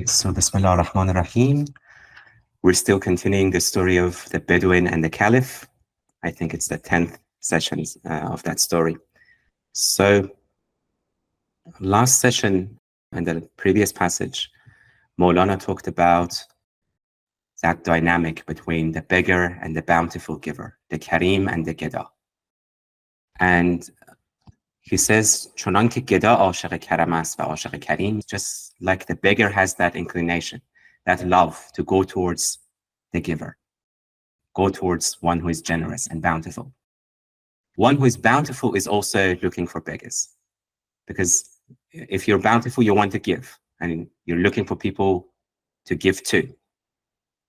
So, Bismillah ar-Rahman ar-Rahim. We're still continuing the story of the Bedouin and the Caliph. I think it's the 10th session of that story. So, last session and the previous passage, Mawlana talked about that dynamic between the beggar and the bountiful giver, the Karim and the Geda. And he says, "Chonanke Geda عاشق کرم است و عاشق کریم," just like the beggar has that inclination, that love to go towards the giver, go towards one who is generous and bountiful. One who is bountiful is also looking for beggars, because if you're bountiful, you want to give, and you're looking for people to give to.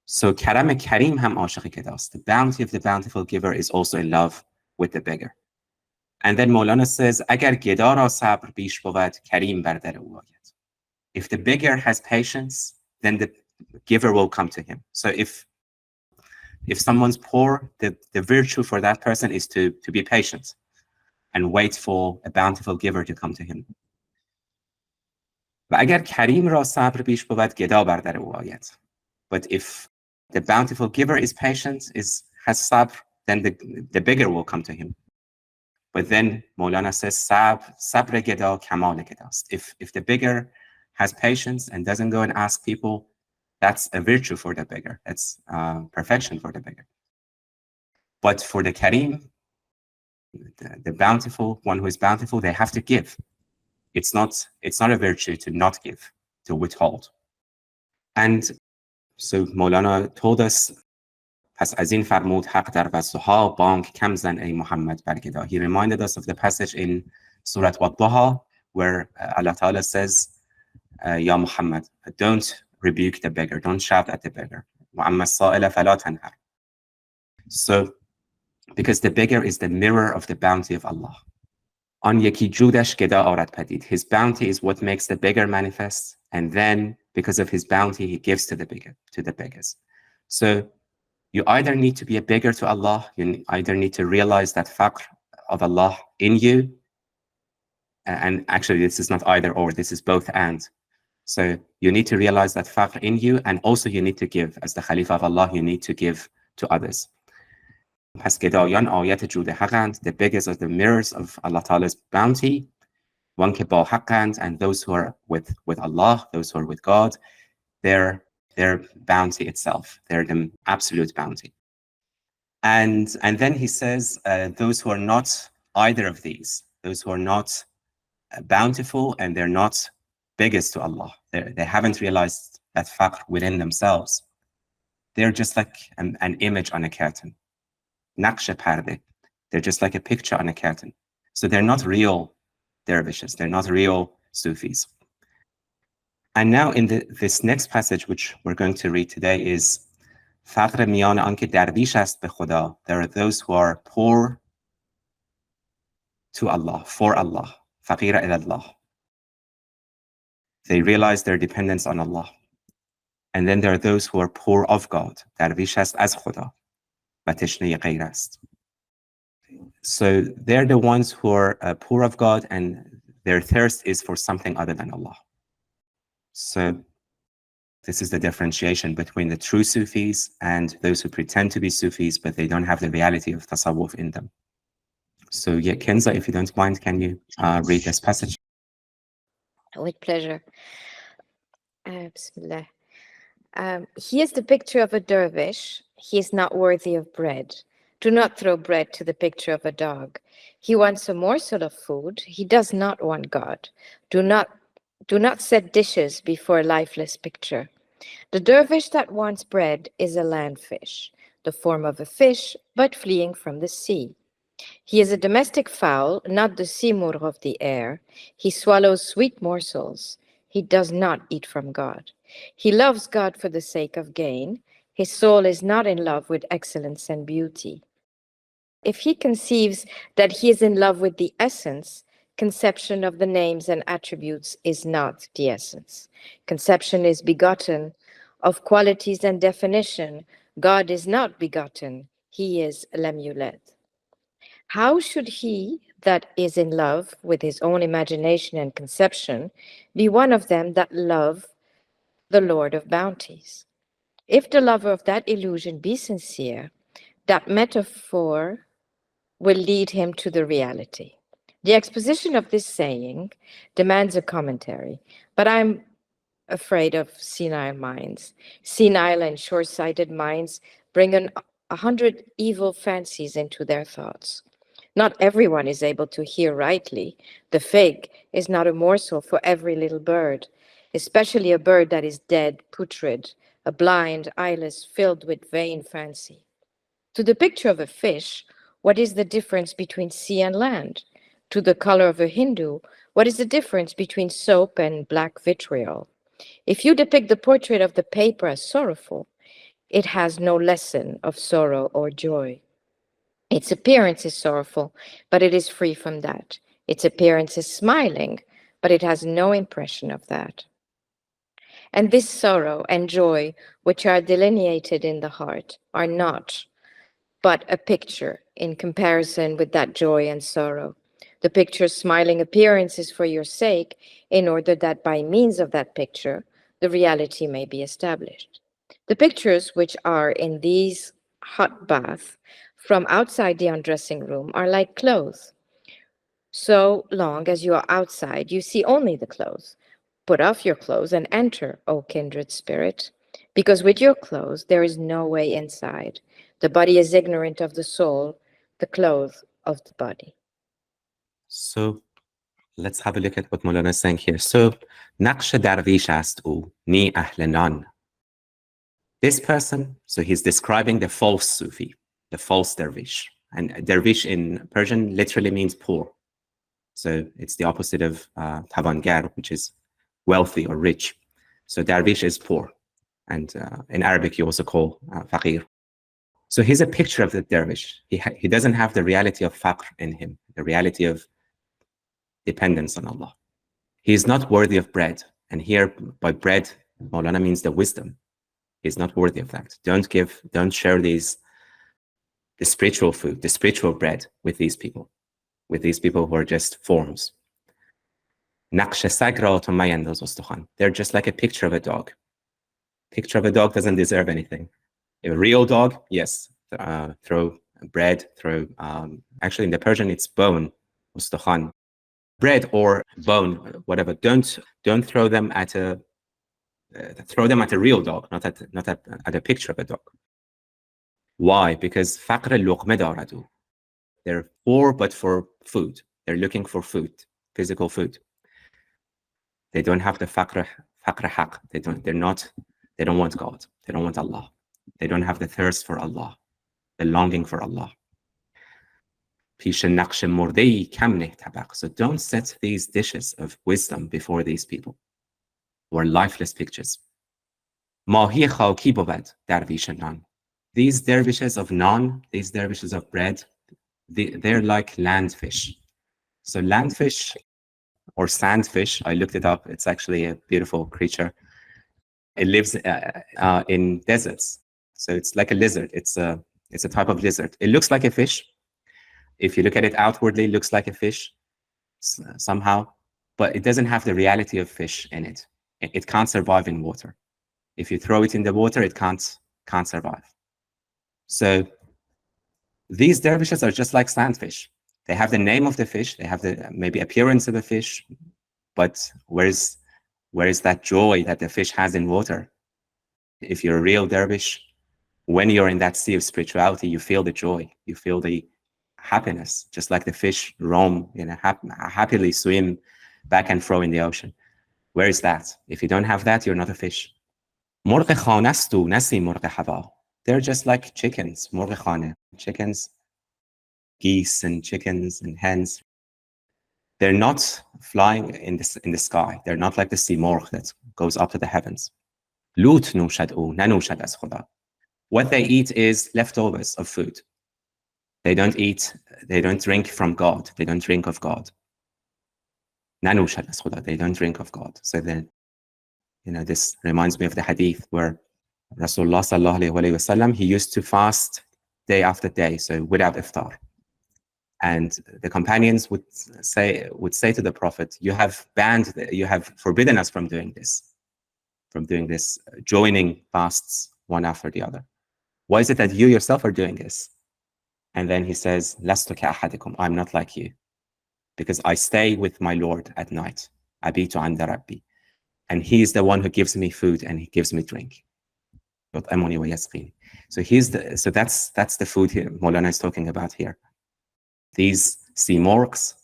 So Karam Karim ham عاشق گدا است. The bounty of the bountiful giver is also in love with the beggar. And then Mawlana says, اگر گدا را صبر بیش بود کریم بر در او آید. If the beggar has patience, then the giver will come to him. So if someone's poor, the virtue for that person is to be patient and wait for a bountiful giver to come to him. و اگر کریم را صبر بیش بود گدا بر در او آید. But if the bountiful giver is patient, has sabr, then the beggar will come to him. But then Mawlana says, sabr geda kamal gedast. If the beggar has patience and doesn't go and ask people, that's a virtue for the beggar. That's perfection for the beggar. But for the Karim, the bountiful, one who is bountiful, they have to give. It's not a virtue to not give, to withhold. And so Mawlana told us, پس از این فرمود حق در وضحها بانک کم زن ای محمد بر گدا. He reminded us of the passage in Surah Wadduha where Allah Ta'ala says, Ya Muhammad, don't rebuke the beggar, don't shout at the beggar. وَأَمَّا السَّائِلَ فَلَا تَنْهَرْ. So, because the beggar is the mirror of the bounty of Allah. آن یکی جودش گدا آرد پدید. His bounty is what makes the beggar manifest, and then because of his bounty, he gives to the beggars. So you either need to be a beggar to Allah, you either need to realize that faqr of Allah in you, and actually this is not either or, this is both and. So you need to realize that faqr in you, and also you need to give. As the Khalifa of Allah, you need to give to others. پس گدایان آیت جود حقند, the beggars are the mirrors of Allah Ta'ala's bounty. One که با حقند, and those who are with Allah, those who are with God, they're their bounty itself, they're the absolute bounty. And then he says, those who are not either of these, those who are not bountiful and they're not beggars to Allah, they haven't realized that faqr within themselves, they're just like an image on a curtain. Naqsh parde. They're just like a picture on a curtain. So they're not real dervishes, they're not real Sufis. And now in this next passage, which we're going to read today, is فقر میان آنکه درویش است به خدا. There are those who are poor to Allah, for Allah. فقیر إلی الله. They realize their dependence on Allah. And then there are those who are poor of God. درویش است از خدا و تشنه غیر است. So they're the ones who are poor of God, and their thirst is for something other than Allah. So this is the differentiation between the true Sufis and those who pretend to be Sufis, but they don't have the reality of tasawwuf in them. So yeah, Kenza, if you don't mind, can you read this passage? With pleasure. Bismillah. Here's the picture of a dervish. He is not worthy of bread. Do not throw bread to the picture of a dog. He wants a morsel of food. He does not want God. Do not set dishes before a lifeless picture. The dervish that wants bread is a land fish, the form of a fish, but fleeing from the sea. He is a domestic fowl, not the simur of the air. He swallows sweet morsels. He does not eat from God. He loves God for the sake of gain. His soul is not in love with excellence and beauty. If he conceives that he is in love with the essence, conception of the names and attributes is not the essence. Conception is begotten of qualities and definition. God is not begotten. He is lam yulad. How should he that is in love with his own imagination and conception be one of them that love the Lord of bounties. If the lover of that illusion be sincere, that metaphor will lead him to the reality. The exposition of this saying demands a commentary, but I'm afraid of senile minds. Senile and short-sighted minds bring 100 evil fancies into their thoughts. Not everyone is able to hear rightly. The fig is not a morsel for every little bird, especially a bird that is dead, putrid, a blind, eyeless, filled with vain fancy. To the picture of a fish, what is the difference between sea and land? To the color of a Hindu, what is the difference between soap and black vitriol? If you depict the portrait of the paper as sorrowful, it has no lesson of sorrow or joy. Its appearance is sorrowful, but it is free from that. Its appearance is smiling, but it has no impression of that. And this sorrow and joy, which are delineated in the heart, are not but a picture in comparison with that joy and sorrow. The picture's smiling appearance is for your sake, in order that by means of that picture, the reality may be established. The pictures which are in these hot baths from outside the undressing room are like clothes. So long as you are outside, you see only the clothes. Put off your clothes and enter, O kindred spirit, because with your clothes there is no way inside. The body is ignorant of the soul, the clothes of the body. So let's have a look at what Mawlana is saying here. So, نقش درویش است او، نی اهل نان. This person, so he's describing the false Sufi, the false dervish. And dervish in Persian literally means poor. So it's the opposite of tavangar, which is wealthy or rich. So dervish is poor. And in Arabic, you also call faqir. So he's a picture of the dervish. He doesn't have the reality of faqr in him, the reality of dependence on Allah. He is not worthy of bread. And here, by bread, Mawlana means the wisdom. He's not worthy of that. Don't share the spiritual food, the spiritual bread with these people who are just forms. They're just like a picture of a dog. Picture of a dog doesn't deserve anything. A real dog, yes, throw bread, actually in the Persian it's bone, ustukhan. Bread or bone, whatever. Don't throw them at a real dog, not at a picture of a dog. Why? Because faqr al-luqma daradu. They're poor, but for food. They're looking for food, physical food. They don't have the faqr haq. They don't want God. They don't want Allah. They don't have the thirst for Allah, the longing for Allah. So don't set these dishes of wisdom before these people who are lifeless pictures. These dervishes of naan, these dervishes of bread, they're like land fish. So land fish or sand fish, I looked it up. It's actually a beautiful creature. It lives in deserts. So it's like a lizard. It's a type of lizard. It looks like a fish. If you look at it outwardly, it looks like a fish somehow, but it doesn't have the reality of fish in it. It can't survive in water. If you throw it in the water, it can't survive. So these dervishes are just like sandfish. They have the name of the fish. They have the maybe appearance of a fish, but where is that joy that the fish has in water? If you're a real dervish, when you're in that sea of spirituality, you feel the joy. You feel the happiness, just like the fish roam, happily swim back and fro in the ocean. Where is that? If you don't have that, you're not a fish. They're just like chickens, chickens, geese and chickens and hens. They're not flying in the sky. They're not like the simorgh that goes up to the heavens. What they eat is leftovers of food. They don't drink from God. They don't drink of God. They don't drink of God. So then, this reminds me of the hadith where Rasulullah sallallahu alaihi wasallam, he used to fast day after day, so without iftar. And the companions would say to the Prophet, you have forbidden us from doing this. from doing this, joining fasts one after the other. Why is it that you yourself are doing this? And then he says, Lastu ka'ahadikum, I'm not like you, because I stay with my Lord at night. Abitu 'inda Rabbi. And he is the one who gives me food and he gives me drink. So that's the food here Mawlana is talking about here. These sea morks,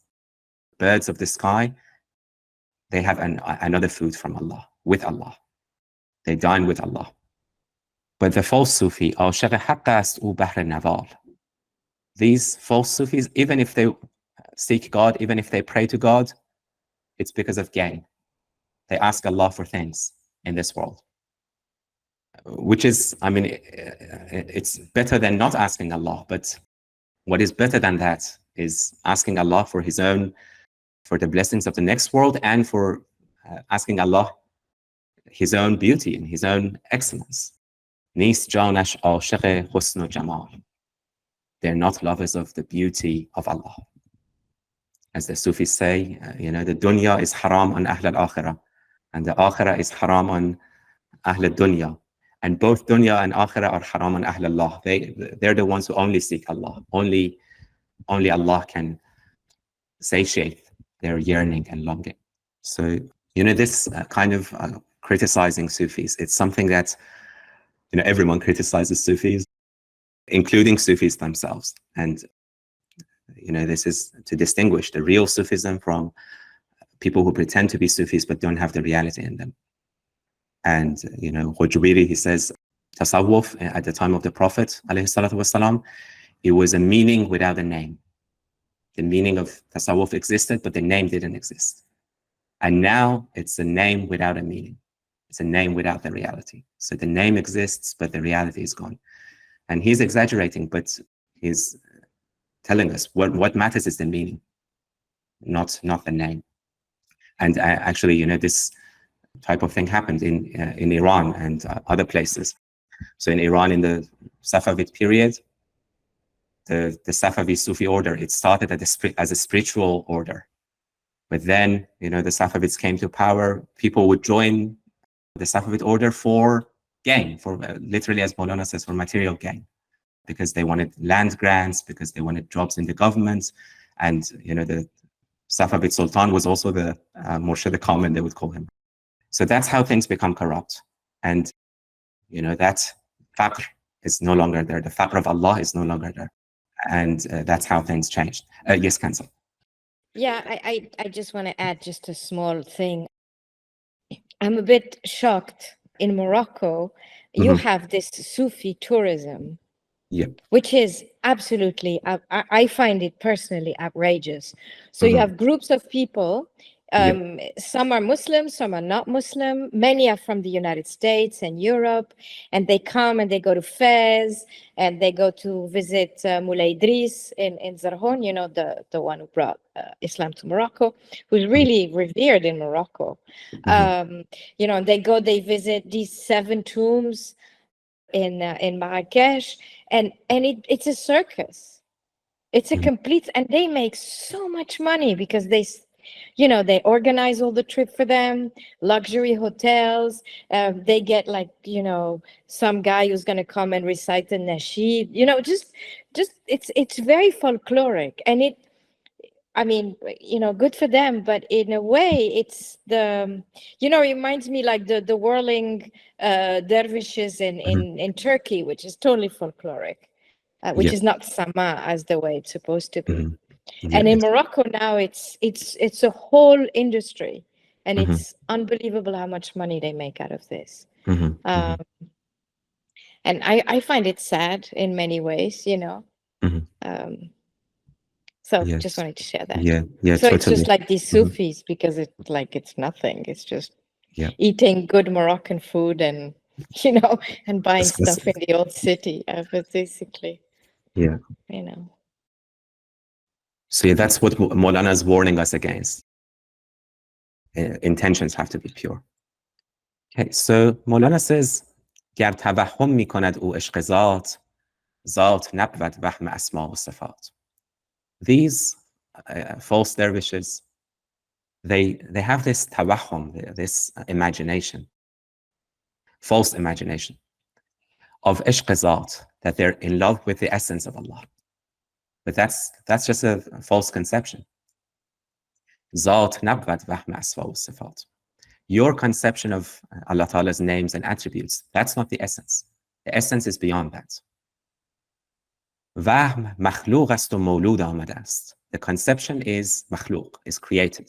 birds of the sky, they have another food from Allah, with Allah. They dine with Allah. But the false Sufi, these false Sufis, even if they seek God, even if they pray to God, it's because of gain. They ask Allah for things in this world, which is, I mean, it's better than not asking Allah. But what is better than that is asking Allah for His own, for the blessings of the next world, and for asking Allah His own beauty and His own excellence. Nis janash aashiq husn o jamal. They're not lovers of the beauty of Allah. As the Sufis say, the dunya is haram on ahl al-akhirah, and the akhirah is haram on ahl al-dunya. And both dunya and akhirah are haram on ahl Allah. They're the ones who only seek Allah. Only Allah can satiate their yearning and longing. So, this kind of criticizing Sufis, it's something that, everyone criticizes Sufis, including Sufis themselves. And, this is to distinguish the real Sufism from people who pretend to be Sufis but don't have the reality in them. And, Khujubiri, he says, Tasawwuf at the time of the Prophet, ﷺ, it was a meaning without a name. The meaning of Tasawwuf existed, but the name didn't exist. And now it's a name without a meaning. It's a name without the reality. So the name exists, but the reality is gone. And he's exaggerating, but he's telling us what matters is the meaning, not the name. And actually, this type of thing happened in Iran and other places. So in Iran, in the Safavid period, the Safavi Sufi order, it started as a spiritual order. But then, the Safavids came to power. People would join the Safavid order for gain, for literally, as Mawlana says, for material gain, because they wanted land grants, because they wanted jobs in the government. And, the Safavid Sultan was also the Murshid al-Kamil, they would call him. So that's how things become corrupt. And, that faqr is no longer there. The faqr of Allah is no longer there. And that's how things changed. Yes, Cancel. Yeah, I just want to add just a small thing. I'm a bit shocked. In Morocco, you have this Sufi tourism, which is absolutely, I find it personally outrageous. So you have groups of people, some are Muslim, some are not Muslim. Many are from the United States and Europe, and they come and they go to Fez, and they go to visit Moulay Idris in Zarhon, the one who brought Islam to Morocco, who's really revered in Morocco. They visit these 7 tombs in Marrakesh, and it's a circus. It's a complete, and they make so much money because they organize all the trip for them, luxury hotels. They get some guy who's going to come and recite the nasheed. Just it's very folkloric, and good for them. But in a way, it's reminds me like the whirling dervishes in Turkey, which is totally folkloric, which is not sama as the way it's supposed to be. And in Morocco now, it's a whole industry, and it's unbelievable how much money they make out of this. And I find it sad in many ways, So just wanted to share that. So totally. It's just like these Sufis, because it's nothing. It's just eating good Moroccan food and and buying stuff in the old city, basically. So that's what Mawlana is warning us against. Intentions have to be pure. Okay, so Mawlana says, گر توهم می کند او عشق ذات، ذات نبود وهم اسما و صفات. These false dervishes, they have this tawahum, this imagination, false imagination of ishq zat, that they're in love with the essence of Allah. But that's just a false conception. Zat nabghat wahm asma wa sifat. Your conception of Allah Ta'ala's names and attributes, that's not the essence. The essence is beyond that. Wahm makhluq ast wa mawlud amade ast. The conception is makhluq, is created.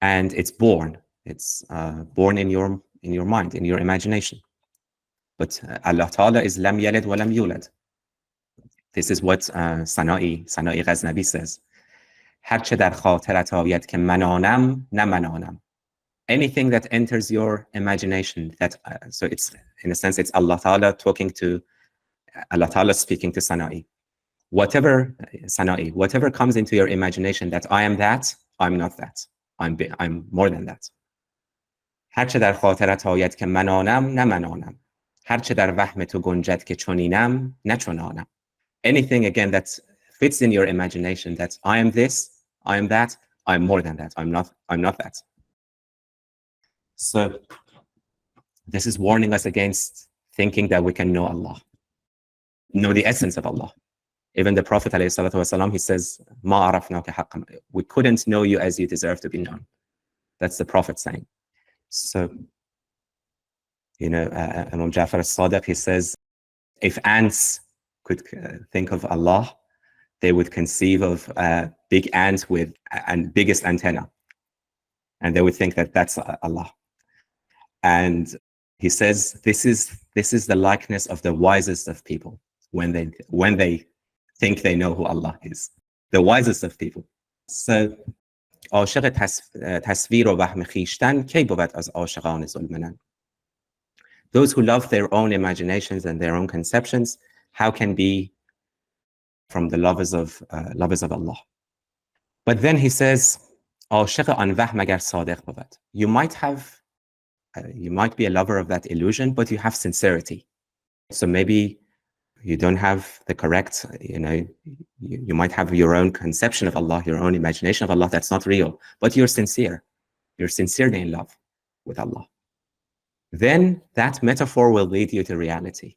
And it's born. It's born in your mind, in your imagination. But Allah Ta'ala is lam yalid wa lam yulad. This is what Sana'i Ghaznavi says. هرچه در خاطرت آید که منانم نه منانم. Anything that enters your imagination, that so it's in a sense it's Allah Ta'ala speaking to Sana'i. Whatever Sana'i, whatever comes into your imagination that I am that, I'm not that. I'm more than that. هرچه در خاطرت آید که منانم نه منانم. هرچه در وهم تو گنجد که چنینم نه چنانم. Anything again that fits in your imagination that I am this, I am that, I'm more than that. I'm not that. So this is warning us against thinking that we can know Allah, know the essence of Allah. Even the Prophet ﷺ, he says, "Ma arafnaka haqqan." We couldn't know you as you deserve to be known. That's the Prophet saying. So, Imam Jafar al-Sadiq, he says, if ants could think of Allah, they would conceive of a big ant with and biggest antenna, and they would think that that's Allah. And he says this is the likeness of the wisest of people when they think they know who Allah is, the wisest of people. So عاشق تصویر و وهم خویشتن کی بود از عاشقان ظلمنن. Those who love their own imaginations and their own conceptions, how can be from the lovers of Allah? But then he says, عاشق آن وهم اگر صادق بود. You might be a lover of that illusion, but you have sincerity. So maybe you don't have the correct, you might have your own conception of Allah, your own imagination of Allah that's not real, but you're sincere. You're sincerely in love with Allah. Then that metaphor will lead you to reality.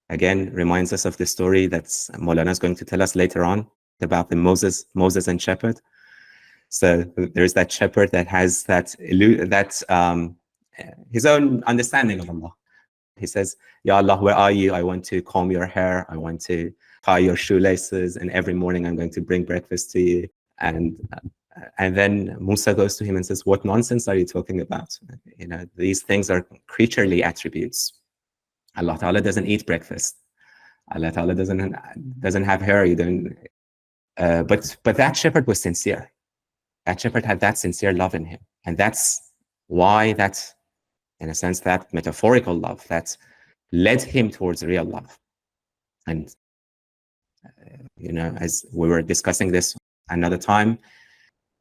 Again, reminds us of the story that Mawlana is going to tell us later on about the Moses and shepherd. So there's that shepherd that has that his own understanding of Allah. He says, Ya Allah, where are you? I want to comb your hair. I want to tie your shoelaces. And every morning I'm going to bring breakfast to you. And then Musa goes to him and says, what nonsense are you talking about? These things are creaturely attributes. Allah Ta'ala doesn't eat breakfast. Allah Ta'ala doesn't have hair. You don't. But that shepherd was sincere. That shepherd had that sincere love in him. And that's why in a sense, that metaphorical love that led him towards real love. And, as we were discussing this another time,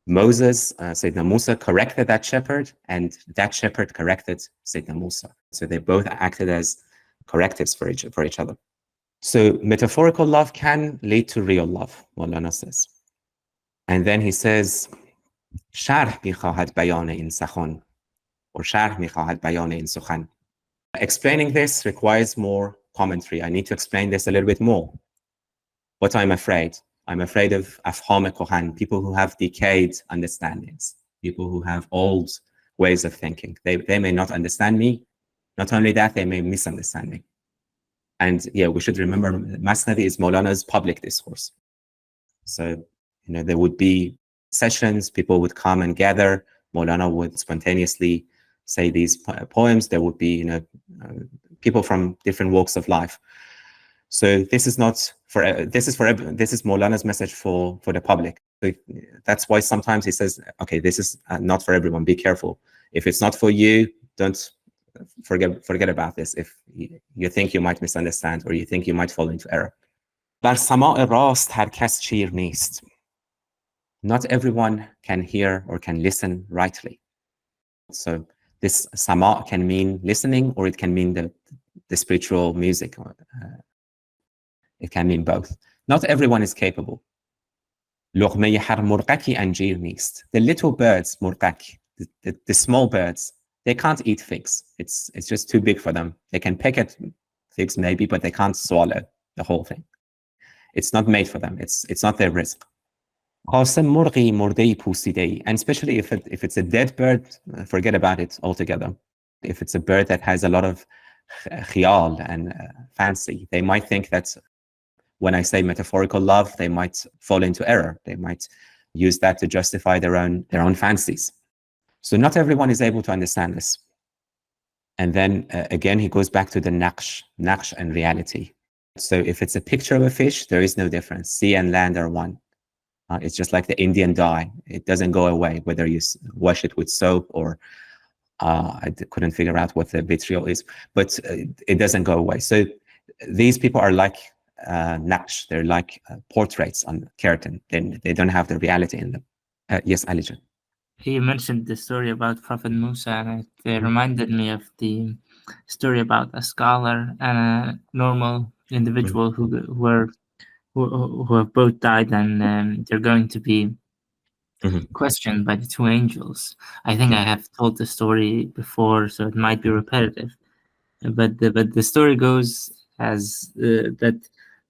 Moses, Sayyidina Musa corrected that shepherd, and that shepherd corrected Sayyidina Musa. So they both acted as correctives for each other. So metaphorical love can lead to real love, Mawlana says. And then he says, شرح می‌خواهد بیان این سخن or شرح می‌خواهد بیان این سخن. Explaining this requires more commentary. I need to explain this a little bit more. But I'm afraid of afham kohan, people who have decayed understandings, people who have old ways of thinking. They may not understand me. Not only that, they may misunderstand me. And we should remember Masnavi is Mawlana's public discourse. So, there would be sessions, people would come and gather. Mawlana would spontaneously say these poems. There would be, people from different walks of life. So this is Mawlana's message for the public. So that's why sometimes he says, okay, this is not for everyone. Be careful. If it's not for you, don't forget about this. If you think you might misunderstand or you think you might fall into error. بر سماع راست هر کس چیر نیست. Not everyone can hear or can listen rightly. So this sama can mean listening, or it can mean the spiritual music. It can mean both. Not everyone is capable. لقمه هر مرغکی انجیر نیست. The little birds, مرغک, the small birds, They can't eat figs. It's just too big for them. They can peck at figs maybe, but they can't swallow the whole thing. It's not made for them. It's not their rizq. And especially if it's a dead bird, forget about it altogether. If it's a bird that has a lot of khiyal and fancy, they might think that when I say metaphorical love, they might fall into error. They might use that to justify their own fancies. So not everyone is able to understand this. And then again, he goes back to the naqsh and reality. So if it's a picture of a fish, there is no difference. Sea and land are one. It's just like the Indian dye. It doesn't go away, whether you wash it with soap or I couldn't figure out what the vitriol is, but it doesn't go away. So these people are like naqsh. They're like portraits on curtain. They don't have the reality in them. Yes, Alijan. You mentioned the story about Prophet Musa, and it reminded me of the story about a scholar and a normal individual who have both died, and they're going to be questioned by the two angels. I think I have told the story before, so it might be repetitive. But the story goes as that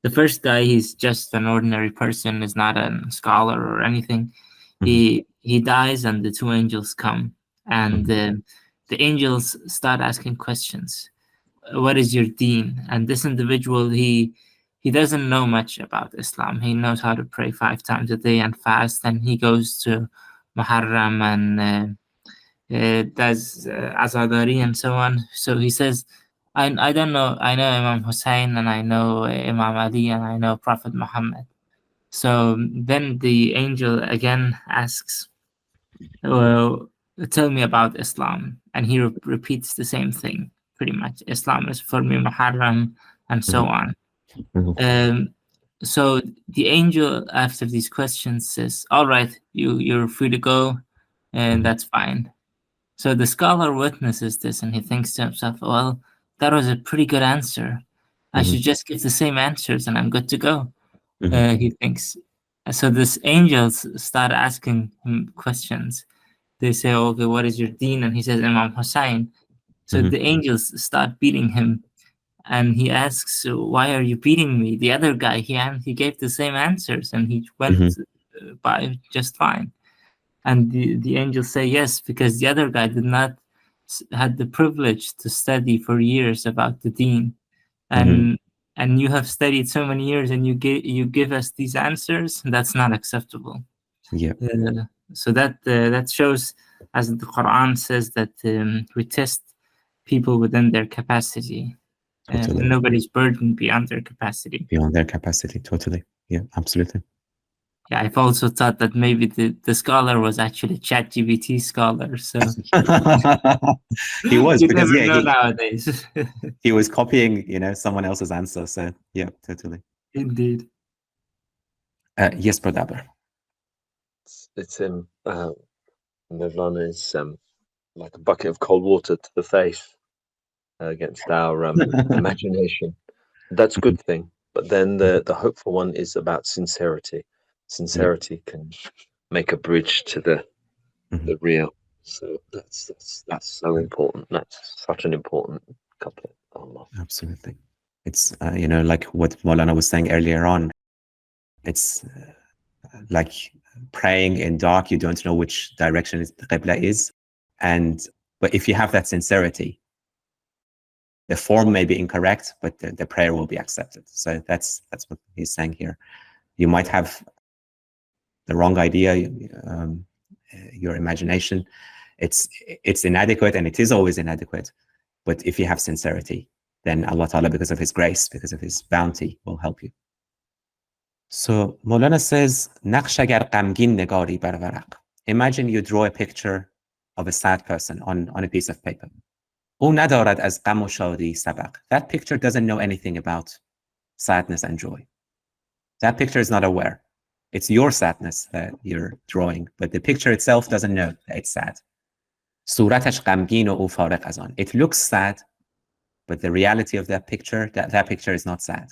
the first guy, he's just an ordinary person, is not a scholar or anything. He dies, and the two angels come, and the angels start asking questions. What is your deen? And this individual, he doesn't know much about Islam. He knows how to pray 5 times a day and fast, and he goes to Muharram and does Azadari and so on. So he says, I don't know. I know Imam Hussein, and I know Imam Ali, and I know Prophet Muhammad. So then the angel again asks, well, tell me about Islam. And he repeats the same thing, pretty much. Islam is for me Muharram, and so on. So the angel, after these questions, says, all right, you're free to go, and that's fine. So the scholar witnesses this, and he thinks to himself, well, that was a pretty good answer. I should just give the same answers, and I'm good to go. He thinks. So these angels start asking him questions. They say, okay, what is your deen? And he says, Imam Hussein. So the angels start beating him. And he asks, why are you beating me? The other guy, he gave the same answers, and he went by just fine. And the angels say, yes, because the other guy did not had the privilege to study for years about the deen. And you have studied so many years, and you give us these answers. That's not acceptable. Yeah. So that shows, as the Qur'an says, that we test people within their capacity. Totally. Nobody's burdened beyond their capacity. Beyond their capacity, totally. Yeah, absolutely. Yeah, I've also thought that maybe the scholar was actually ChatGPT scholar. So he was, you because never know nowadays. he was copying, someone else's answer. So yeah, totally. Indeed. Yes, Pradabha. It's him. Mawlana is like a bucket of cold water to the face against our imagination. That's a good thing. But then the hopeful one is about sincerity. Sincerity can make a bridge to the real. So that's so important. That's such an important couplet. Allah. Absolutely. It's like what Mawlana was saying earlier on. It's like praying in dark. You don't know which direction the Qibla is, but if you have that sincerity, the form may be incorrect, but the prayer will be accepted. So that's what he's saying here. You might have the wrong idea, your imagination. It's inadequate, and it is always inadequate. But if you have sincerity, then Allah Ta'ala, because of His grace, because of His bounty, will help you. So Mawlana says, "Naqsh agar ghamgin nigari bar waraq." Imagine you draw a picture of a sad person on a piece of paper. او ندارد از غم و شادی سبق. That picture doesn't know anything about sadness and joy. That picture is not aware. It's your sadness that you're drawing, but the picture itself doesn't know that it's sad. صورتش غمگین و او فارغ از آن. It looks sad, but the reality of that picture is not sad.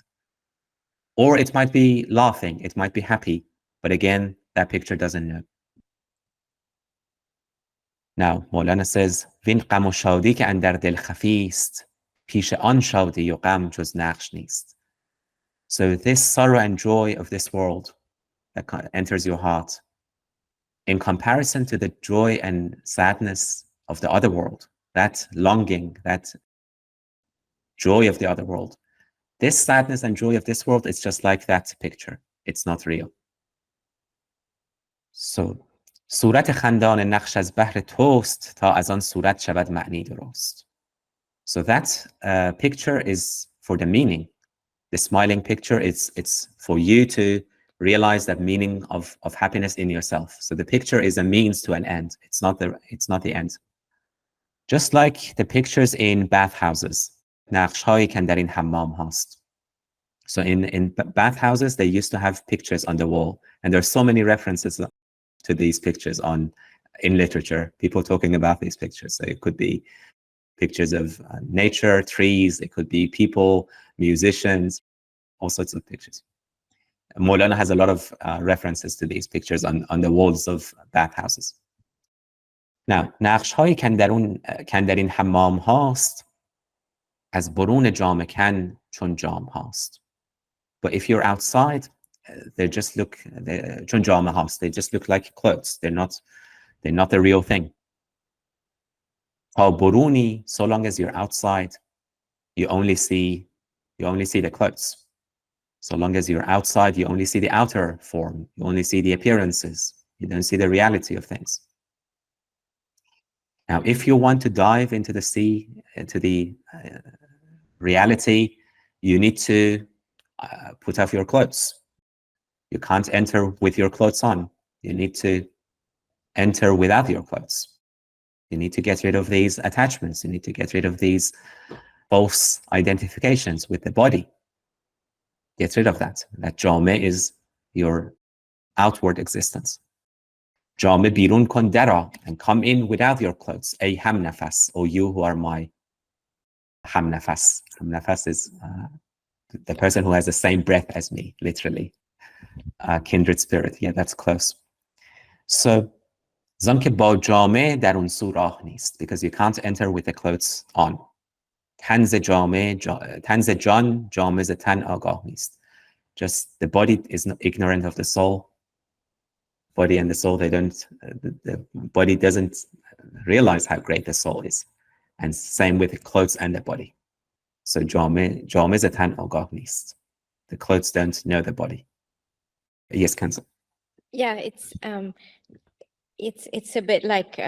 Or it might be laughing, it might be happy, but again, that picture doesn't know. Now, Mawlana says, Vin غم و شادی که اندر دل خفیست پیش آن شادی و غم جز نقش نیست. So this sorrow and joy of this world that enters your heart, in comparison to the joy and sadness of the other world, that longing, that joy of the other world, this sadness and joy of this world is just like that picture. It's not real. So, صورت خندان نقش از بهر توست تا از آن صورت شود معنی درست. So that picture is for the meaning. The smiling picture, it's for you to realize that meaning of happiness in yourself. So the picture is a means to an end. It's not the end. Just like the pictures in bathhouses. نقش‌هایی که در این حمام هاست. So in bathhouses, they used to have pictures on the wall. And there's so many references to these pictures in literature, people talking about these pictures. So it could be pictures of nature, trees, it could be people, musicians, all sorts of pictures. Mawlana has a lot of references to these pictures on the walls of bathhouses. Now, نقش‌هایی که در این حمام هاست از برون جام کن چون جام هاست. But if you're outside, they just look they just look like clothes. They're not the real thing. So long as you're outside, you only see the clothes. So long as you're outside, you only see the outer form. You only see the appearances. You don't see the reality of things. Now, if you want to dive into the sea, into the reality, you need to put off your clothes. You can't enter with your clothes on. You need to enter without your clothes. You need to get rid of these attachments. You need to get rid of these false identifications with the body. Get rid of that. That jame is your outward existence. Jame birun kon dara, and come in without your clothes. Ay ham nafas, or you who are my ham nafas. Ham nafas is the person who has the same breath as me, literally. Kindred spirit. Yeah, that's close. So, zanke ba jame darun surah nist, because you can't enter with the clothes on. Tanze jan, jame ze tan agah nist. Just the body is not ignorant of the soul. Body and the soul, the body doesn't realize how great the soul is. And same with the clothes and the body. So jame ze tan agah nist. The clothes don't know the body. Yes, Kansa. Yeah, it's a bit like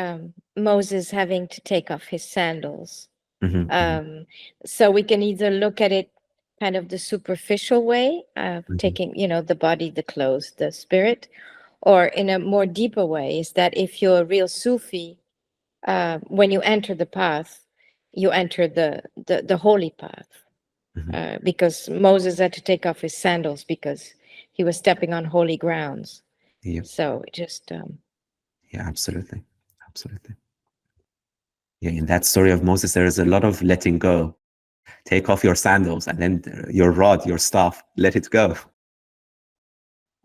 Moses having to take off his sandals. So we can either look at it kind of the superficial way of taking, the body, the clothes, the spirit, or in a more deeper way is that if you're a real Sufi, when you enter the path, you enter the holy path, because Moses had to take off his sandals because he was stepping on holy grounds. Yep. So just yeah, absolutely. Yeah, in that story of Moses, there is a lot of letting go. Take off your sandals and then your rod, your staff, let it go.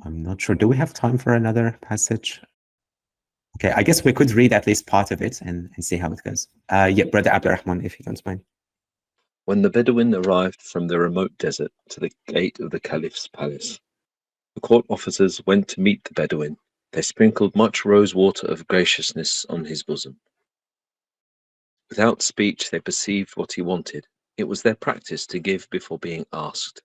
I'm not sure. Do we have time for another passage? Okay, I guess we could read at least part of it and see how it goes. Yeah, Brother Abdurrahman, if you don't mind. When the Bedouin arrived from the remote desert to the gate of the Caliph's palace, the court officers went to meet the Bedouin. They sprinkled much rose water of graciousness on his bosom. Without speech, they perceived what he wanted. It was their practice to give before being asked.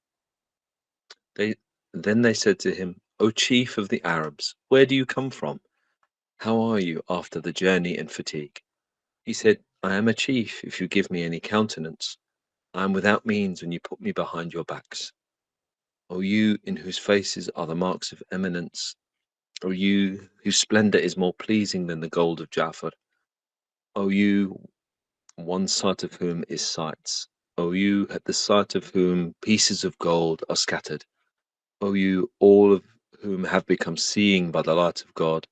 Then they said to him, "O chief of the Arabs, where do you come from? How are you after the journey and fatigue?" He said, "I am a chief if you give me any countenance. I am without means when you put me behind your backs. O you in whose faces are the marks of eminence, O you whose splendor is more pleasing than the gold of Ja'far, O you one sight of whom is sights, O you at the sight of whom pieces of gold are scattered, O you all of whom have become seeing by the light of God,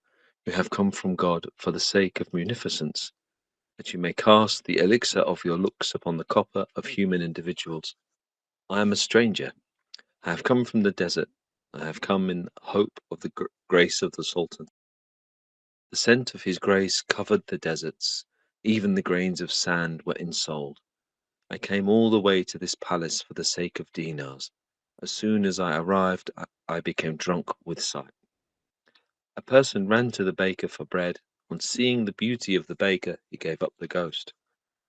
who have come from God for the sake of munificence, that you may cast the elixir of your looks upon the copper of human individuals. I am a stranger. I have come from the desert. I have come in hope of the grace of the Sultan. The scent of his grace covered the deserts. Even the grains of sand were ensouled. I came all the way to this palace for the sake of dinars. As soon as I arrived, I became drunk with sight. A person ran to the baker for bread. On seeing the beauty of the baker, he gave up the ghost.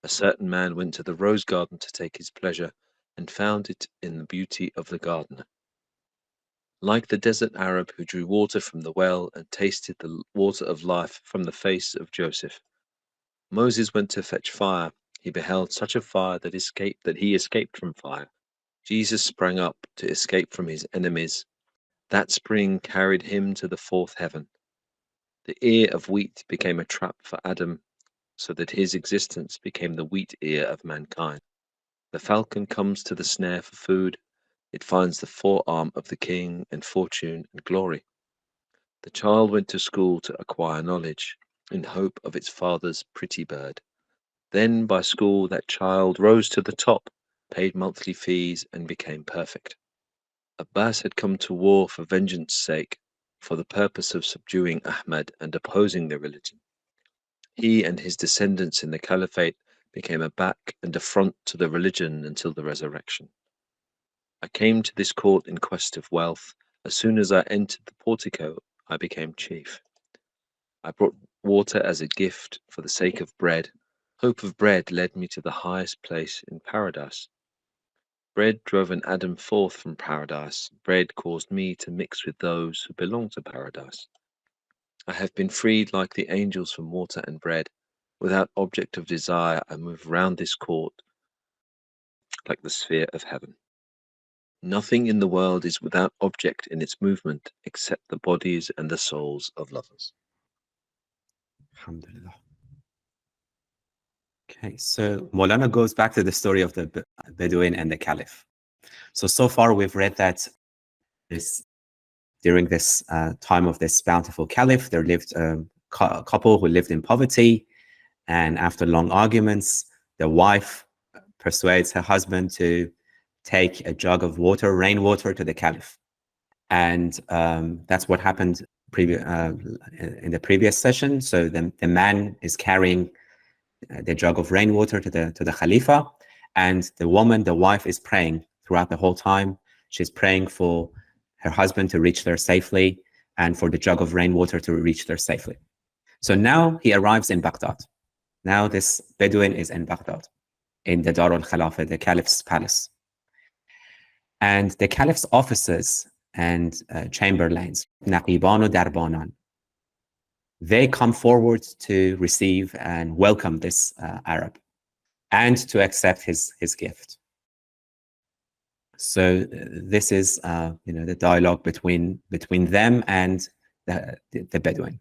A certain man went to the rose garden to take his pleasure, and found it in the beauty of the gardener. Like the desert Arab who drew water from the well and tasted the water of life from the face of Joseph. Moses went to fetch fire. He beheld such a fire that he escaped from fire. Jesus sprang up to escape from his enemies. That spring carried him to the fourth heaven. The ear of wheat became a trap for Adam, so that his existence became the wheat ear of mankind. The falcon comes to the snare for food. It finds the forearm of the king and fortune and glory. The child went to school to acquire knowledge, in hope of its father's pretty bird. Then by school that child rose to the top, paid monthly fees, and became perfect. Abbas had come to war for vengeance sake, for the purpose of subduing Ahmad and opposing the religion. He and his descendants in the caliphate became a back and a front to the religion until the resurrection. I came to this court in quest of wealth. As soon as I entered the portico, I became chief. I brought water as a gift for the sake of bread. Hope of bread led me to the highest place in paradise. Bread drove an Adam forth from paradise. Bread caused me to mix with those who belong to paradise. I have been freed like the angels from water and bread. Without object of desire, I move round this court like the sphere of heaven. Nothing in the world is without object in its movement except the bodies and the souls of lovers. Alhamdulillah. Okay, so Mawlana goes back to the story of the Bedouin and the Caliph. So far we've read that during this time of this bountiful Caliph, there lived a couple who lived in poverty, and after long arguments, the wife persuades her husband to take a jug of water, rainwater, to the Caliph. And that's what happened in the previous session. So the man is carrying the jug of rainwater to the Khalifa, and the woman, the wife, is praying throughout the whole time. She's praying for her husband to reach there safely and for the jug of rainwater to reach there safely. So now he arrives in Baghdad. Now this Bedouin is in Baghdad, in the Dar al-Khilafah, the Caliph's palace. And the Caliph's officers and chamberlains, Naqiban and Darbanan, they come forward to receive and welcome this Arab and to accept his gift. So this is the dialogue between them and the Bedouin.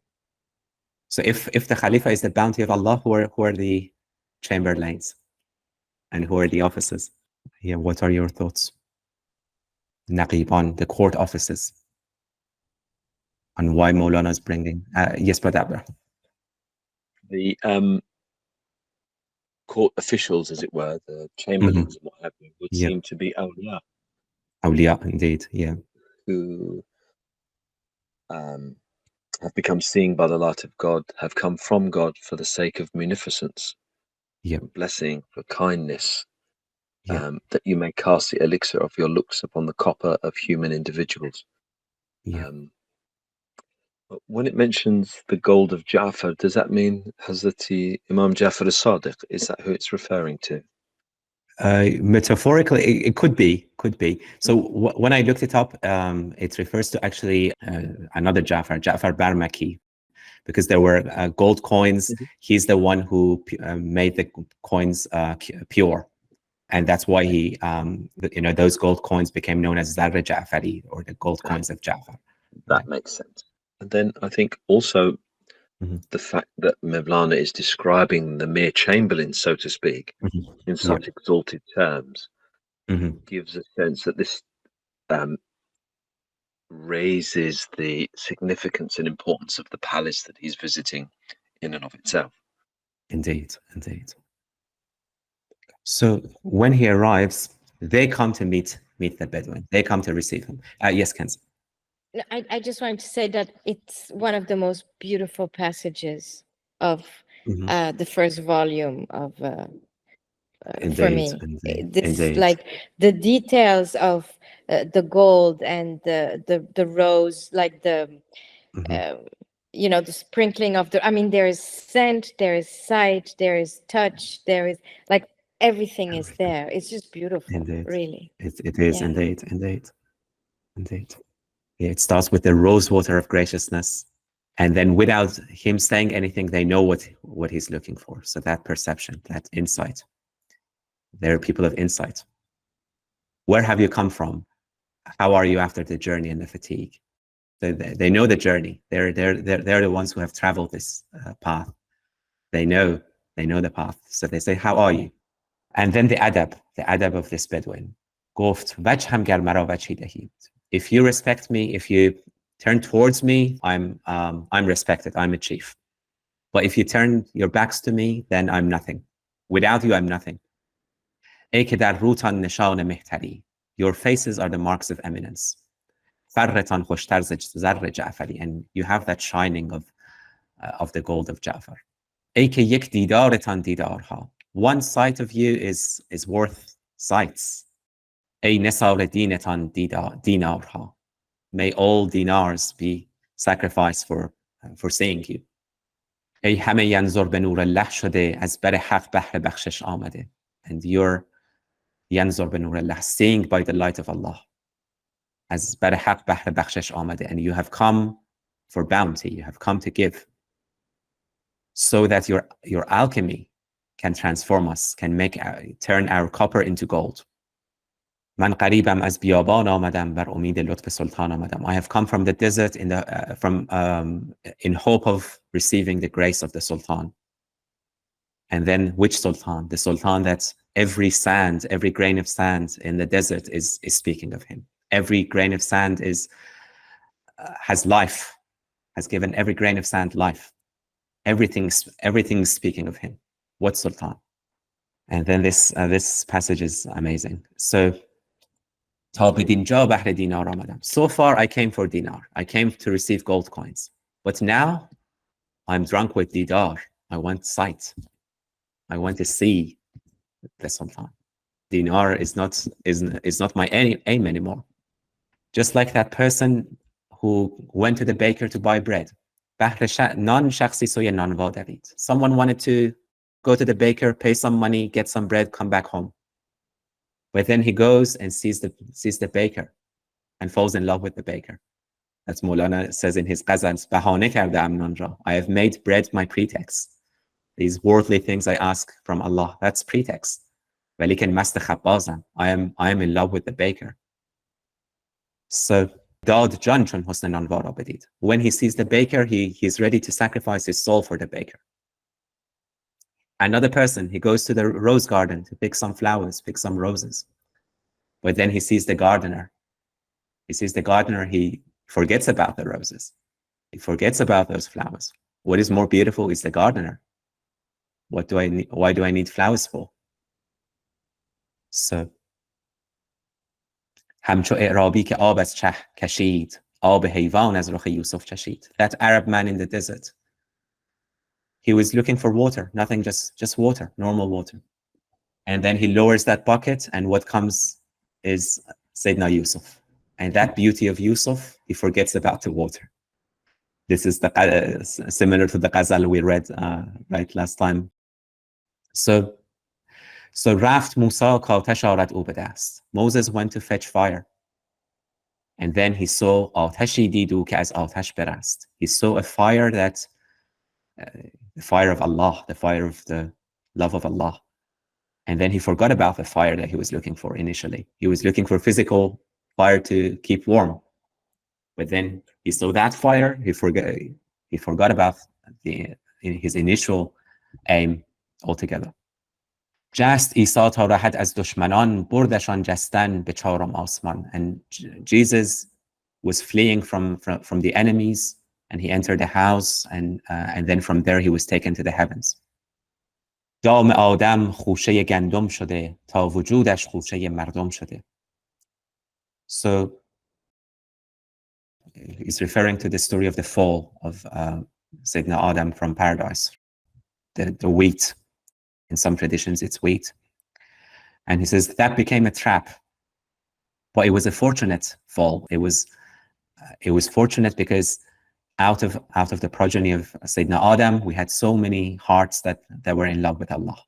So if the Khalifa is the bounty of Allah, who are the chamberlains and who are the officers? Yeah, what are your thoughts? Naqiban, the court officers, and why Mawlana is bringing. Yes, Brother Abra. The court officials, as it were, the chamberlains and what have you, would seem to be awliya. Awliya, indeed, yeah. Who have become seen by the light of God, have come from God for the sake of munificence, blessing, for kindness, that you may cast the elixir of your looks upon the copper of human individuals. When it mentions the gold of Ja'far, does that mean Hazrati Imam Ja'far as-Sadiq? Is that who it's referring to? Metaphorically, it could be. So when I looked it up, it refers to actually another Ja'far Barmaki, because there were gold coins. He's the one who made the coins pure, and that's why he, those gold coins became known as Zarra Ja'fari, or the gold coins of Ja'far. That makes sense. And then I think also the fact that Mawlana is describing the mere chamberlain, so to speak, in such exalted terms, gives a sense that this raises the significance and importance of the palace that he's visiting in and of itself. Indeed. So when he arrives, they come to meet the Bedouin. They come to receive him. Yes, Kenz. No, I just wanted to say that it's one of the most beautiful passages of the first volume of for me. This like the details of the gold and the rose, like the you know, the sprinkling of the, I mean, there is scent, there is sight, there is touch, there is like everything is there. It's just beautiful, really. It is, indeed. Yeah, it starts with the rose water of graciousness, and then without him saying anything, they know what he's looking for. So that perception, that insight. They're people of insight. Where have you come from? How are you after the journey and the fatigue? They know the journey. They're the ones who have traveled this path. They know the path. So they say, how are you? And then the adab of this Bedouin. گفت وجهم گر مرا وجهی دهید. If you respect me, if you turn towards me, I'm respected, I'm a chief. But if you turn your backs to me, then I'm nothing. Without you, I'm nothing. ای که در روتان نشان مهتری. Your faces are the marks of eminence. فرتان خوشتر ز زر جعفری. And you have that shining of the gold of Ja'far. ای که یک دیدارتان دیدارها. One sight of you is worth sights. ای نثار دینتان دینارها. May all dinars be sacrificed for seeing you. ای همه ینظر به نور الله شده از بر حق بهر بخشش آمده. And you're ینظر به نور الله, seeing by the light of Allah. از بر حق بهر بخشش آمده. And you have come for bounty, you have come to give. So that your alchemy can transform us, can turn our copper into gold. من قریبم از بیابان آمدم بر امید لطف سلطان آمدم. I have come from the desert in hope of receiving the grace of the Sultan. And then which Sultan? The Sultan that every sand, every grain of sand in the desert is speaking of him. Every grain of sand has life, has given every grain of sand life. Everything's speaking of him. What Sultan? And then this passage is amazing. So so far I came for dinar. I came to receive gold coins. But now I'm drunk with didar. I want sight. I want to see the Sultan. Dinar is not my aim anymore. Just like that person who went to the baker to buy bread. Someone wanted to go to the baker, pay some money, get some bread, come back home. But then he goes and sees the baker and falls in love with the baker. That's Mawlana says in his ghazals, I have made bread my pretext. These worldly things I ask from Allah, that's pretext. I am in love with the baker. So when he sees the baker, he's ready to sacrifice his soul for the baker. Another person, he goes to the rose garden to pick some flowers, pick some roses. But then he sees the gardener. He forgets about the roses. He forgets about those flowers. What is more beautiful is the gardener. Why do I need flowers for? So, همچو اعرابی که آب از چه کشید آب حیوان از رخ یوسف چشید. That Arab man in the desert, he was looking for water, nothing, just water, normal water. And then he lowers that bucket, and what comes is Sayyidina Yusuf. And that beauty of Yusuf, he forgets about the water. This is similar to the ghazal we read right last time. So رفت موسی کآتش آرد او به دست. Moses went to fetch fire. And then he saw آتشی دید او که از آتش برست. He saw a fire that the fire of Allah, the fire of the love of Allah. And then he forgot about the fire that he was looking for initially. He was looking for physical fire to keep warm. But then he saw that fire, he forgot about his initial aim altogether. جست عیسی تا رهد از دشمنان بردشان جستن به چهارم آسمان. And Jesus was fleeing from the enemies, and he entered the house, and then from there he was taken to the heavens. دام آدم خوشه گندم شده تا وجودش خوشه مردم شده. So is referring to the story of the fall of Sayyidina Adam from paradise. The wheat, in some traditions, it's wheat. And he says that became a trap, but it was a fortunate fall. It was fortunate because out of the progeny of Sayyidina Adam, we had so many hearts that were in love with Allah.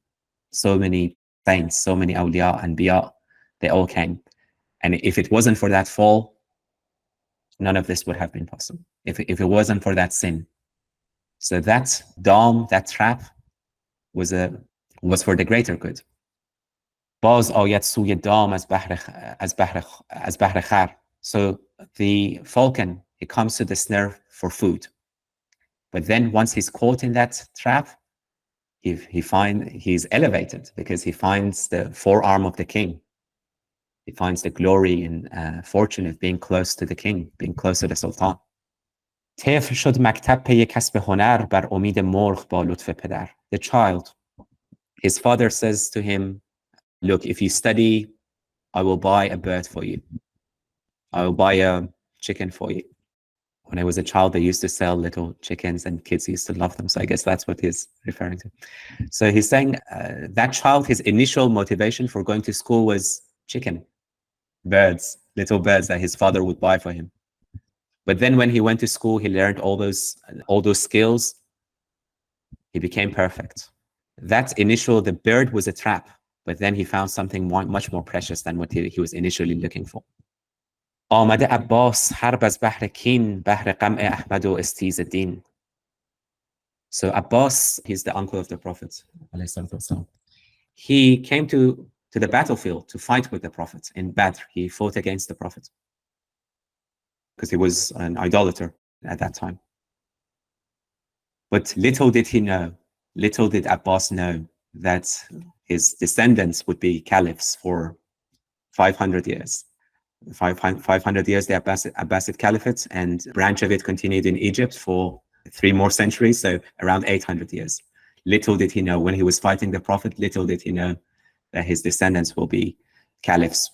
So many saints, so many awliya and anbiya, they all came. And if it wasn't for that fall, none of this would have been possible. If it wasn't for that sin. So that dam, that trap, was for the greater good. باز آید سوی دام از بحر خر. So the falcon, he comes to the snare for food. But then once he's caught in that trap, he's elevated because he finds the forearm of the king. He finds the glory and fortune of being close to the king, being close to the sultan. طفل شد مکتب پی کسب هنر بر امید مرغ با لطف پدر. The child, his father says to him, look, if you study, I will buy a bird for you. I will buy a chicken for you. When I was a child, they used to sell little chickens and kids used to love them. So I guess that's what he's referring to. So he's saying that child, his initial motivation for going to school was chicken, birds, little birds that his father would buy for him. But then when he went to school, he learned all those skills. He became perfect. That the bird was a trap, but then he found something much more precious than what he was initially looking for. آمده عباس حرب از بحر کین بحر قمع احمد و استیز دین. So Abbas, he's the uncle of the Prophet. He came to the battlefield to fight with the Prophet in Badr. He fought against the Prophet because he was an idolater at that time. But little did Abbas know that his descendants would be caliphs for 500 years. 500 years, the Abbasid Caliphate, and branch of it continued in Egypt for 3 more centuries, so around 800 years. Little did he know, when he was fighting the Prophet, little did he know that his descendants will be caliphs.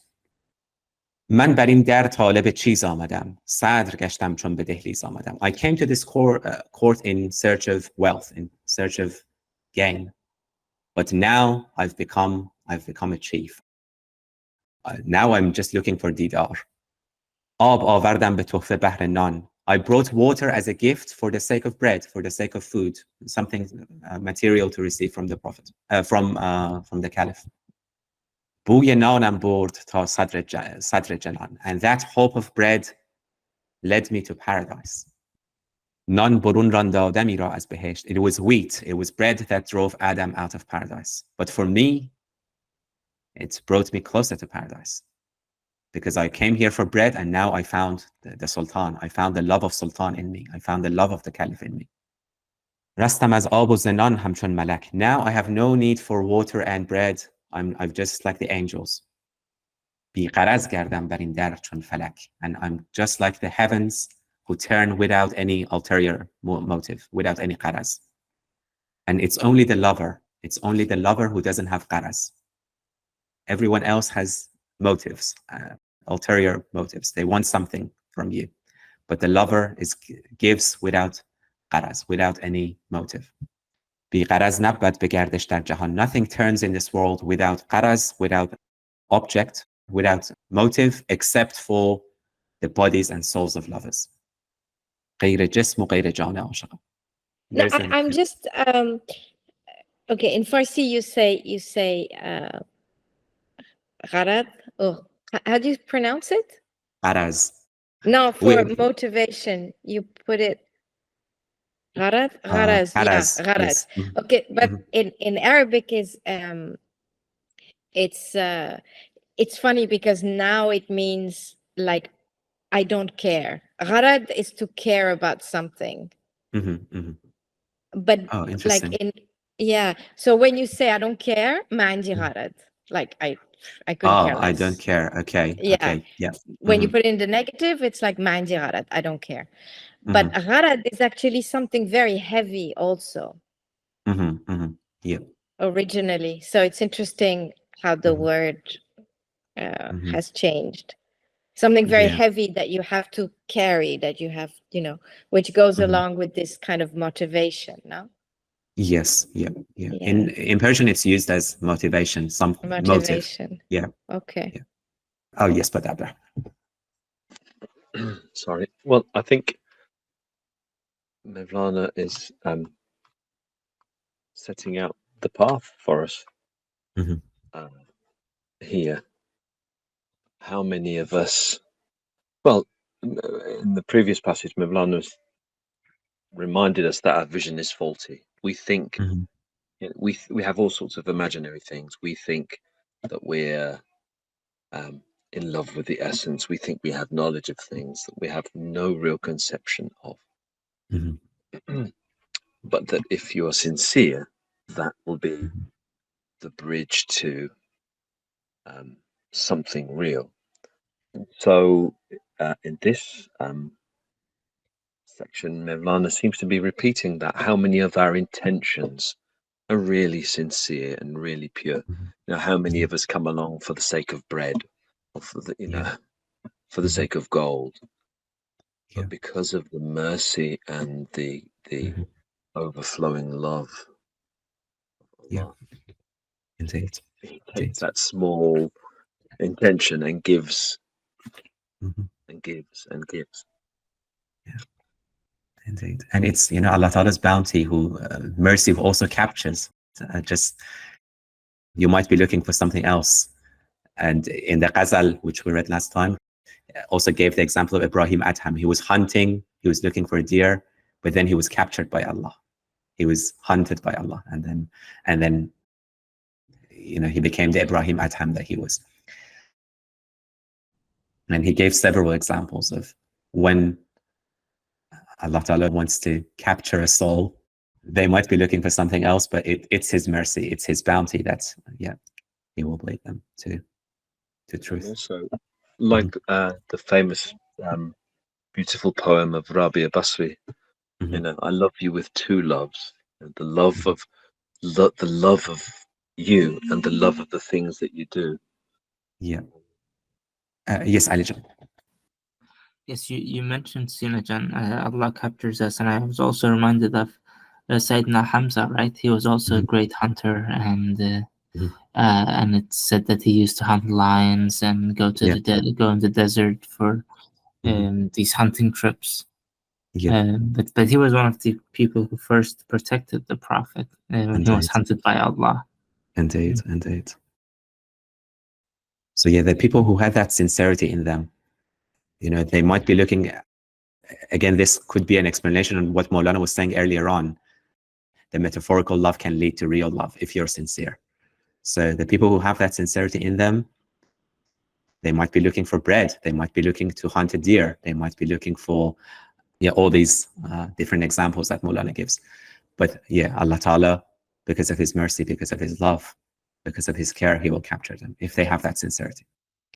من بر این در طالب چیز آمدم صدر گشتم چون به دهلیز آمدم. I came to this court in search of wealth, in search of gain, but now I've become a chief. Now I'm just looking for didar. آب آوردم به تحفه بهر نان. I brought water as a gift for the sake of bread, for the sake of food, something material to receive from the Prophet, from the Caliph. بوی نانم برد تا صدر جنان. And that hope of bread led me to paradise. نان برون راند آدمی را از بهشت. It was wheat, it was bread that drove Adam out of paradise. But for me, it brought me closer to paradise. Because I came here for bread and now I found the Sultan. I found the love of Sultan in me. I found the love of the Caliph in me. رستم از آب و زنان همچون ملک. Now I have no need for water and bread. I'm just like the angels. بی غرض گردم بر این در چون فلک. And I'm just like the heavens who turn without any ulterior motive, without any غرض. And it's only the lover who doesn't have غرض. Everyone else has motives, ulterior motives. They want something from you. But the lover gives without غرض, without any motive. بی غرض نبود به گردش در جهان. Nothing turns in this world without غرض, without object, without motive, except for the bodies and souls of lovers. غیر جسم و غیر جان عاشق. No, I'm just okay. In Farsi, you say gharad. Oh, how do you pronounce it? غرض. No, for motivation, you put it gharad. Gharaz, yeah, gharaz. Yes. Mm-hmm. Okay, but in Arabic it's funny because now it means like I don't care. Gharad is to care about something. Mm-hmm, mm-hmm. But interesting. So when you say I don't care, ma andi gharad. Like I couldn't care less. I don't care. Okay. Yeah. Okay. Yeah. When you put it in the negative, it's like ma andi gharad. I don't care. But gharad is actually something very heavy also. Yeah. Originally. So it's interesting how the word has changed. Something very Yeah. heavy that you have to carry, that you have, which goes Mhm. along with this kind of motivation, no? Yes, yeah. Yeah. In Persian, it's used as motivation, some motive. Motivation. Yeah. Okay. Yeah. Oh, yes, but Abba. Sorry. Well, I think Mawlana is setting out the path for us Mhm. here. How many of us? Well, in the previous passage, Mawlana reminded us that our vision is faulty. We think Mhm. we have all sorts of imaginary things. We think that we're in love with the essence. We think we have knowledge of things that we have no real conception of. Mhm. But that if you're sincere, that will be Mhm. the bridge to something real. So in this section, Mawlana seems to be repeating that how many of our intentions are really sincere and really pure. Mhm. How many of us come along for the sake of bread, or for the Yeah. for the Mhm. sake of gold, Yeah. but because of the mercy and the Mhm. overflowing love of Yeah. Allah, Indeed. he takes Indeed. that small intention and gives Mhm. and gives and gives. Indeed. And it's, Allah Ta'ala's bounty, mercy, who also captures. Just, you might be looking for something else. And in the Ghazal, which we read last time, also gave the example of Ibrahim Adham. He was hunting, he was looking for a deer, but then he was captured by Allah. He was hunted by Allah. And then he became the Ibrahim Adham that he was. And he gave several examples of when Allah Ta'ala wants to capture a soul, they might be looking for something else, but it's His mercy, it's His bounty that, He will lead them to And truth. also, like the famous beautiful poem of Rabia Basri, Mhm. I love you with two loves, the love of the love of you and the love of the things that you do. Yeah. Yes, Ali Jan. Yes, you mentioned Sina Jan, Allah captures us, and I was also reminded of Sayyidina Hamza, right? He was also a Mhm. great hunter, and Mhm. and it's said that he used to hunt lions and go to Yeah. go in the desert for Mhm. these hunting trips. Yeah. But he was one of the people who first protected the Prophet when he was Indeed. hunted by Allah. Indeed. Indeed. So the people who had that sincerity in them, they might be looking, again, this could be an explanation on what Mawlana was saying earlier on. The metaphorical love can lead to real love if you're sincere. So the people who have that sincerity in them, they might be looking for bread. They might be looking to hunt a deer. They might be looking for all these different examples that Mawlana gives. But Allah Ta'ala, because of His mercy, because of His love, because of His care, He will capture them if they have that sincerity.